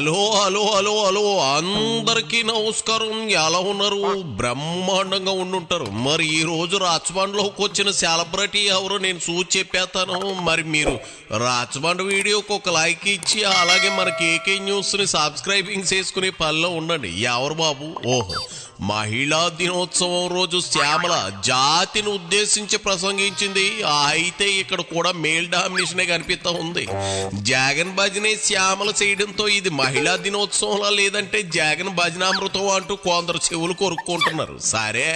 Hello hello hello hello అందరికీ నమస్కారం. ఎలా ఉన్నారు? బ్రహ్మాండంగా ఉండుంటారు. మరి ఈ రోజు రాచబండ్లోకి వచ్చిన సెలబ్రిటీ ఎవరు నేను చూసి చెప్పేస్తాను. మరి మీరు రాచబండ్ వీడియోకి ఒక లైక్ ఇచ్చి అలాగే మన కేకే న్యూస్ ని సబ్స్క్రైబింగ్ చేసుకునే పనిలో ఉండండి. ఎవరు బాబు? ఓహో, మహిళా దినోత్సవం రోజు శ్యామల జాతిని ఉద్దేశించి ప్రసంగించింది. అయితే ఇక్కడ కూడా మేల్ డామినేషనే కనిపిస్తా ఉంది. జగన్ భజనే శ్యామల చేయడంతో ఇది మహిళా దినోత్సవంలా లేదంటే జగన్ భజనామృతం అంటూ కొందరు చెవులు కొరుక్కుంటున్నారు. సరే,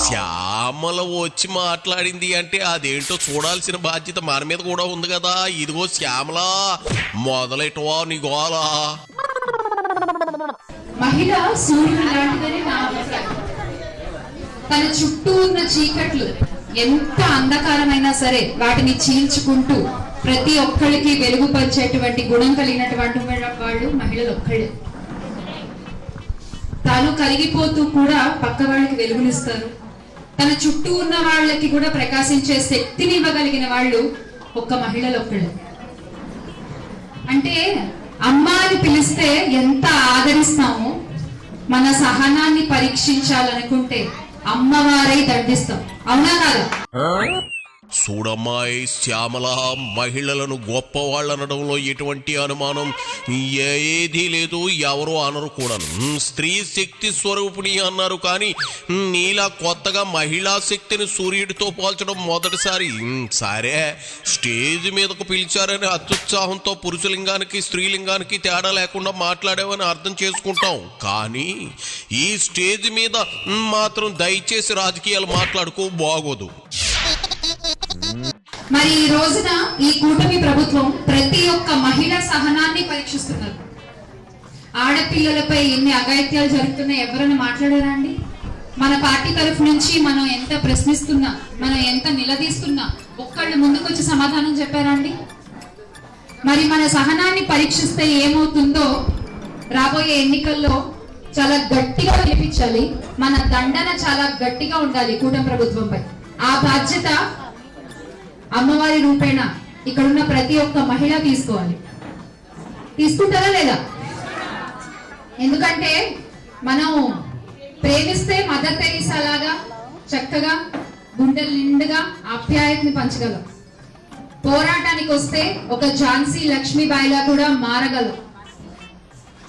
శ్యామల వచ్చి మాట్లాడింది అంటే అదేంటో చూడాల్సిన బాధ్యత మన మీద కూడా ఉంది కదా. ఇదిగో శ్యామల, మొదలెటవా నీ గోలా. మహిళ సూర్యుడు లాంటిదని నా అభిప్రాయం. తన చుట్టూ ఉన్న చీకట్లు ఎంత అంధకారమైనా సరే వాటిని చీల్చుకుంటూ ప్రతి ఒక్కరికి వెలుగు పరిచేటువంటి గుణం కలిగినటువంటి వాళ్ళు మహిళలు ఒక్కళ్ళే. తాను కరిగిపోతూ కూడా పక్క వాళ్ళకి వెలుగునిస్తారు. తన చుట్టూ ఉన్న వాళ్ళకి కూడా ప్రకాశించే శక్తిని ఇవ్వగలిగిన వాళ్ళు ఒక్క మహిళలు ఒక్కళ్ళే. అంటే అమ్మ అని పిలిస్తే ఎంత ఆదరిస్తామో, మన సహనాన్ని పరీక్షించాలనుకుంటే అమ్మవారై దండిస్తాం. అవునా కాదా? చూడమ్మాయి శ్యామల, మహిళలను గొప్ప వాళ్ళనడంలో ఎటువంటి అనుమానం ఏదీ లేదు. ఎవరో అనరు కూడా. స్త్రీ శక్తి స్వరూపిణి అన్నారు, కానీ నీలా కొత్తగా మహిళా శక్తిని సూర్యుడితో పోల్చడం మొదటిసారి. సరే, స్టేజ్ మీదకు పిలిచారని అత్యుత్సాహంతో పురుషలింగానికి స్త్రీలింగానికి తేడా లేకుండా మాట్లాడావని అర్థం చేసుకుంటాం. కానీ ఈ స్టేజ్ మీద మాత్రం దయచేసి రాజకీయాలు మాట్లాడుకో, బాగోదు. మరి ఈ రోజున ఈ కూటమి ప్రభుత్వం ప్రతి ఒక్క మహిళ సహనాన్ని పరీక్షిస్తున్నారు. ఆడపిల్లలపై ఎన్ని అఘాయిత్యాలు జరుగుతున్నాయి ఎవరైనా మాట్లాడారా అండి? మన పార్టీ తరఫు నుంచి మనం ఎంత ప్రశ్నిస్తున్నా, మనం ఎంత నిలదీస్తున్నా ఒక్కళ్ళు ముందుకొచ్చి సమాధానం చెప్పారా అండి? మరి మన సహనాన్ని పరీక్షిస్తే ఏమవుతుందో రాబోయే ఎన్నికల్లో చాలా గట్టిగా వినిపించాలి. మన దండన చాలా గట్టిగా ఉండాలి కూటమి ప్రభుత్వంపై. ఆ బాధ్యత అమ్మవారి రూపేణ ఇక్కడున్న ప్రతి ఒక్క మహిళ తీసుకోవాలి. తీసుకుంటారా లేదా? ఎందుకంటే మనం ప్రేమిస్తే మదర్ తెరీసా లాగా చక్కగా గుండెల నిండుగా ఆప్యాయతని పంచగలం. పోరాటానికి వస్తే ఒక ఝాన్సీ లక్ష్మీబాయిలా కూడా మారగలం.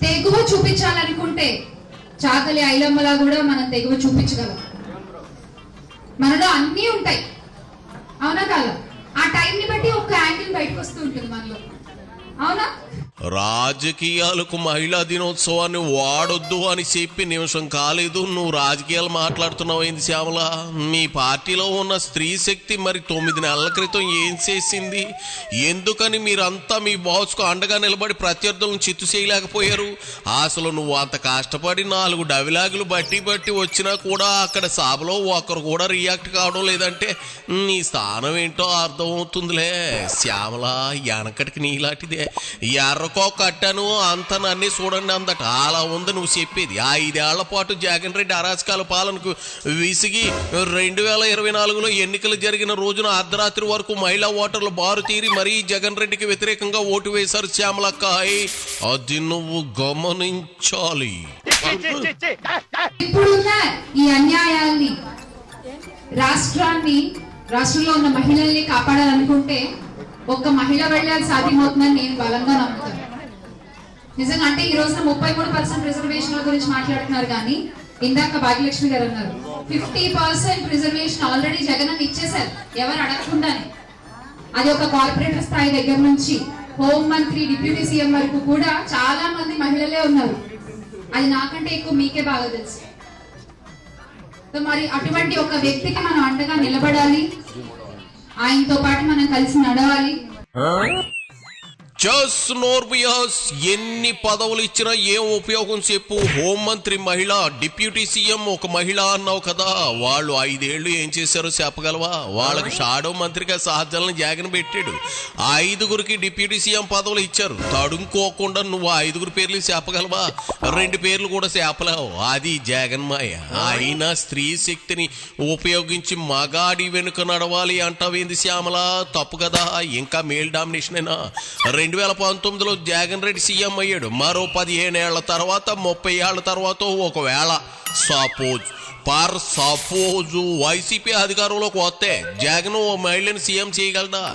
తెగువ చూపించాలనుకుంటే చాకలి ఐలమ్మలా కూడా మనం తెగువ చూపించగలం. మనలో అన్నీ ఉంటాయి, అవునా కాదా? ఆ టైంని బట్టి ఒక యాంగిల్ బయటకు వస్తూ ఉంటుంది మనలో, అవునా? రాజకీయాలకు మహిళా దినోత్సవాన్ని వాడొద్దు అని చెప్పి నిమిషం కాలేదు నువ్వు రాజకీయాలు మాట్లాడుతున్నావు. ఏంది శ్యామల? మీ పార్టీలో ఉన్న స్త్రీ శక్తి మరి 9 నెలల క్రితం ఏం చేసింది? ఎందుకని మీరంతా మీ బాస్కు అండగా నిలబడి ప్రత్యర్థులను చిత్తు చేయలేకపోయారు? అసలు నువ్వు అంత కష్టపడి 4 డైలాగులు బట్టి వచ్చినా కూడా అక్కడ సభలో ఒకరు కూడా రియాక్ట్ కావడం లేదంటే నీ స్థానం ఏంటో అర్థమవుతుందిలే. శ్యామల వెనకటికి నీలాంటిదే. ఎర్రకో కట్టాను అంత నన్ను చూడండి అందట అలా ఉంది నువ్వు చెప్పేది. 5 ఏళ్ల పాటు జగన్ రెడ్డి అరాచకాల పాలనకు విసిగి 2024లో ఎన్నికలు జరిగిన రోజున అర్ధరాత్రి వరకు మహిళా ఓటర్లు బారు తీరి మరీ జగన్ రెడ్డికి వ్యతిరేకంగా ఓటు వేశారు శ్యామలక్క. అది నువ్వు గమనించాలి. ఇప్పుడున్న ఈ అన్యాయాల్ని రాష్ట్రంలో ఉన్న మహిళల్ని కాపాడాలనుకుంటే ఒక్క మహిళ వల్ల సాధ్యమవుతుందని నేను బలంగా నమ్ముతాను. నిజంగా అంటే ఈ రోజున 33% రిజర్వేషన్ల గురించి మాట్లాడుతున్నారు, కానీ ఇందాక భాగ్యలక్ష్మి గారు అన్నారు 50% రిజర్వేషన్ ఆల్రెడీ జగన్ ఇచ్చేశారు ఎవరు అడగకుండానే. అది ఒక కార్పొరేటర్ స్థాయి దగ్గర నుంచి హోం మంత్రి, డిప్యూటీ సీఎం వరకు కూడా చాలా మంది మహిళలే ఉన్నారు. అది నాకంటే ఎక్కువ మీకే బాగా తెలుసు. మరి అటువంటి ఒక వ్యక్తికి మనం అండగా నిలబడాలి, ఆయనతో పాటు మనం కలిసి నడవాలి. ఎన్ని పదవులు ఇచ్చినా ఏం ఉపయోగం చెప్పు? హోంమంత్రి మహిళ, డిప్యూటీ సీఎం ఒక మహిళ అన్నావు కదా, వాళ్ళు 5 ఏళ్లు ఏం చేశారో చెప్పగలవా? వాళ్ళకి షాడో మంత్రిగా సహజలను జగన్ పెట్టాడు. 5గురికి డిప్యూటీ సీఎం పదవులు ఇచ్చారు. తడుకోకుండా నువ్వు 5గురు పేర్లు చెప్పగలవా? 2 పేర్లు కూడా చెప్పలేవు. అది జగన్ మాయ. అయినా స్త్రీ శక్తిని ఉపయోగించి మగాడి వెనుక నడవాలి అంటావేంది శ్యామల? తప్పు కదా. ఇంకా మేల్ డామినేషన్ అయినా 2019లో జగన్ రెడ్డి సీఎం అయ్యాడు. మరో 15 ఏళ్ల తర్వాత 30 ఏళ్ల తర్వాత ఒకవేళ సపోజ్ వైసీపీ అధికారంలోకి వస్తే జగన్ ఓ మహిళను సీఎం చేయగలడా?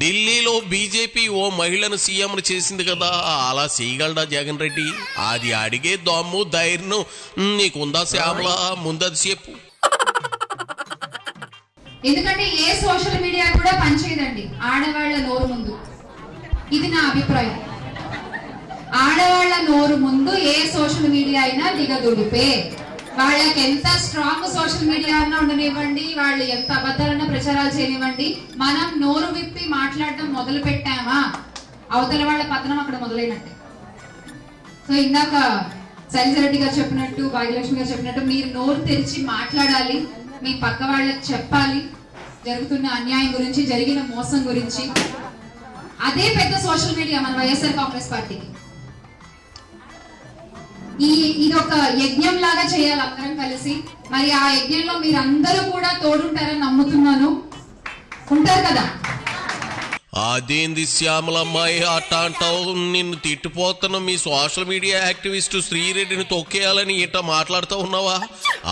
ఢిల్లీలో బీజేపీ ఓ మహిళను సీఎం చేసింది కదా, అలా చేయగలడా జగన్ రెడ్డి? అది అడిగే దమ్ము ధైర్యం నీకుందా శ్యామల? ముందది చెప్పు. ఎందుకంటే ఏ సోషల్ మీడియా కూడా పనిచేయదండి ఆడవాళ్ల నోరు ముందు. ఇది నా అభిప్రాయం. ఆడవాళ్ల నోరు ముందు ఏ సోషల్ మీడియా అయినా దిగదుడిపే. వాళ్ళకి ఎంత స్ట్రాంగ్ సోషల్ మీడియా అన్నా ఉండనివ్వండి, వాళ్ళు ఎంత అబద్ధాలన్నా ప్రచారాలు చేయనివ్వండి, మనం నోరు విప్పి మాట్లాడటం మొదలు పెట్టామా అవతల వాళ్ళ పతనం అక్కడ మొదలైనట్టే. సో ఇందాక శైలజారెడ్డి గారు చెప్పినట్టు, భాగ్యలక్ష్మి గారు చెప్పినట్టు మీరు నోరు తెరిచి మాట్లాడాలి, మీ పక్క వాళ్ళకి చెప్పాలి జరుగుతున్న అన్యాయం గురించి, జరిగిన మోసం గురించి. అదే పెద్ద సోషల్ మీడియా మన వైఎస్ఆర్ కాంగ్రెస్ పార్టీకి. ఇది ఒక యజ్ఞం లాగా చేయాలి అందరం కలిసి. మరి ఆ యజ్ఞంలో మీరందరూ కూడా తోడుంటారని నమ్ముతున్నాను. ఉంటారు కదా? అదేంది శ్యామలమ్మాయి అట్ట అంటావు? నిన్ను తిట్టిపోతున్న మీ సోషల్ మీడియా యాక్టివిస్టు శ్రీరెడ్డిని తొక్కేయాలని ఇట్ట మాట్లాడుతూ ఉన్నావా?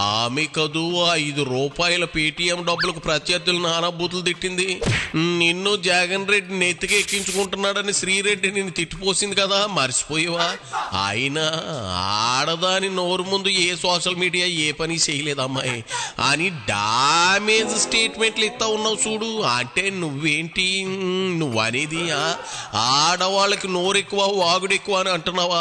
ఆమె కదూ 5 రూపాయల పేటీఎం డబ్బులకు ప్రత్యర్థులు నానాబూతులు తిట్టింది. నిన్ను జగన్ రెడ్డి నెత్తికి ఎక్కించుకుంటున్నాడని శ్రీరెడ్డి నిన్ను తిట్టిపోసింది కదా, మర్చిపోయావా? అయినా ఆడదాని నోరు ముందు ఏ సోషల్ మీడియా ఏ పని చేయలేదమ్మాయి అని డామేజ్ స్టేట్మెంట్లు ఇస్తా ఉన్నావు చూడు. అంటే నువ్వేంటి నువ్వనేది ఆడవాళ్ళకి నోరెక్కువ వాగుడెక్కువ అని అంటున్నావా?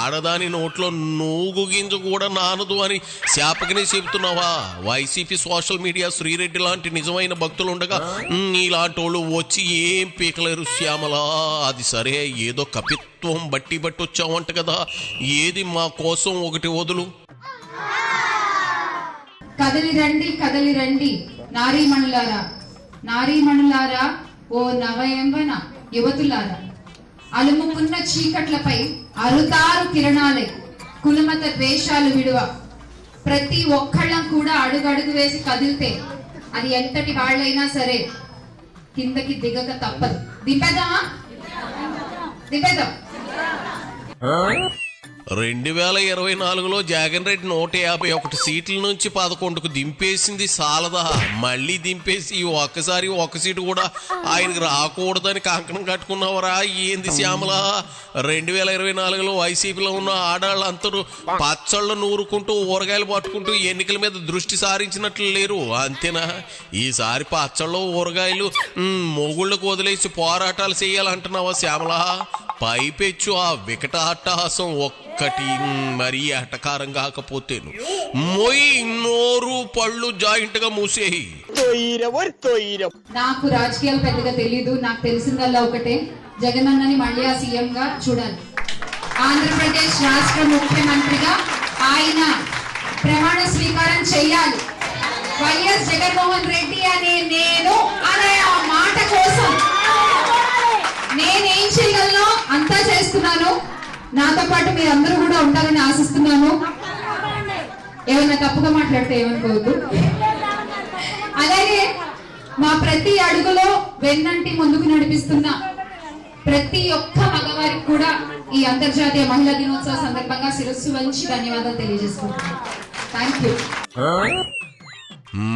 ఆడదాని నోట్లో నూగు గింజ కూడా నానదు అని శాపకనే చెబుతున్నావా? వైసీపీ సోషల్ మీడియా శ్రీరెడ్డి లాంటి నిజమైన భక్తులు ఉండగా నీలాంటి వాళ్ళు వచ్చి ఏం పీకలేరు శ్యామల. అది సరే, ఏదో కపిత్వం బట్టి వచ్చావంట కదా, ఏది మా కోసం ఒకటి వదులు. కదలి రండి కదలి రండి నారీమణులారా, నారీమణులారా, ఓ నవయంబన యువతులారా, అలుముకున్న చీకట్లపై అరుతారు కిరణాలే, కులమత ద్వేషాలు విడువ. ప్రతి ఒక్కళ్ళం కూడా అడుగడుగు వేసి కదిలితే అది ఎంతటి వాళ్ళైనా సరే కిందకి దిగక తప్పదు. దింపేద్దామా? దింపేద్దాం. 2024లో జగన్ రెడ్డి 151 సీట్ల నుంచి 11కు దింపేసింది సాలదా, మళ్ళీ దింపేసి ఒక్కసారి ఒక సీటు కూడా ఆయనకు రాకూడదని కంకణం కట్టుకున్నావరా? ఏంది శ్యామల? 2024లో వైసీపీలో ఉన్న ఆడాళ్ళందరూ పచ్చళ్ళు నూరుకుంటూ ఊరగాయలు పట్టుకుంటూ ఎన్నికల మీద దృష్టి సారించినట్లు లేరు, అంతేనా? ఈసారి పచ్చళ్ళు ఊరగాయలు మొగుళ్ళకు వదిలేసి పోరాటాలు చేయాలంటున్నావా శ్యామల? పైపెచ్చు ఆ వికట అట్టహాసం ఒక్కటి మరీ అటకారం కాకపోతేను మొయ్ నోరు పళ్ళు జాయింట్ గా మూసేయి. నాకు రాజకీయాలు పెద్దగా తెలీదు, నాకు తెలిసిందల్లా ఒకటే, జగనన్నని మళ్ళీ ఆ సీఎం గా చూడాలి. ఆంధ్రప్రదేశ్ రాష్ట్ర ముఖ్యమంత్రిగా ఆయన ప్రమాణ స్వీకారం చేయాలి. వైఎస్ జగన్మోహన్ రెడ్డి అనే నేను అనే ఆ మాట కోసం నేనేం చేయగలను అంతా చేస్తున్నాను. నాతో పాటు మీరందరూ కూడా ఉంటారని ఆశిస్తున్నాను. ఏమన్నా తప్పుగా మాట్లాడితే ఏమనుకోవద్దు. అలాగే మా ప్రతి అడుగులో వెన్నంటి ముందుకు నడిపిస్తున్న ప్రతి ఒక్క మగవారికి కూడా ఈ అంతర్జాతీయ మహిళా దినోత్సవ సందర్భంగా శిరస్సు వంచి ధన్యవాదాలు తెలియజేసుకుంటున్నాను. Thank you.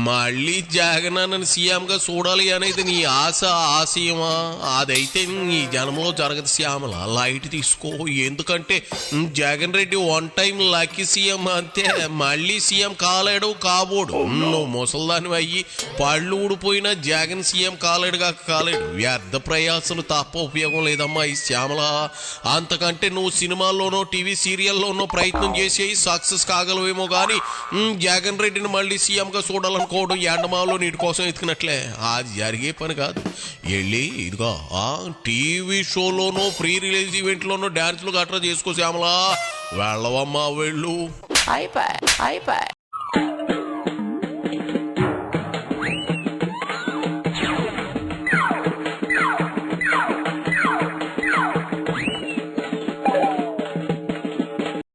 మళ్ళీ జగనన్నని సీఎంగా చూడాలి అనేది నీ ఆశ ఆశయమా? అదైతే నీ జన్మలో జరగదు శ్యామల, లైట్ తీసుకో. ఎందుకంటే Jagan Reddy 1 time lucky CM అంతే, మళ్ళీ సీఎం కాలేడు కాబోడు. నువ్వు ముసల్దాని అయ్యి పళ్ళు ఊడిపోయినా జగన్ సీఎం కాలేడుగా కాలేడు. వ్యర్థ ప్రయాసాలు తప్ప ఉపయోగం లేదమ్మా ఈ శ్యామల. అంతకంటే నువ్వు సినిమాల్లోనో టీవీ సీరియల్లోనో ప్రయత్నం చేసి సక్సెస్ కాగలవేమో కానీ జగన్ రెడ్డిని మళ్ళీ సీఎంగా చూడాలనుకోవడం ఎండమాలో నీటి కోసం ఎత్తుకున్నట్లే, అది జరిగే పని కాదు. వెళ్ళి ఇదిగో టీవీ షోలోనో ప్రీ రిలీజ్ ఈవెంట్లోనో డాన్సులు గట్రా చేసుకో శ్యామలా. వెళ్ళవమ్మా వెళ్ళు.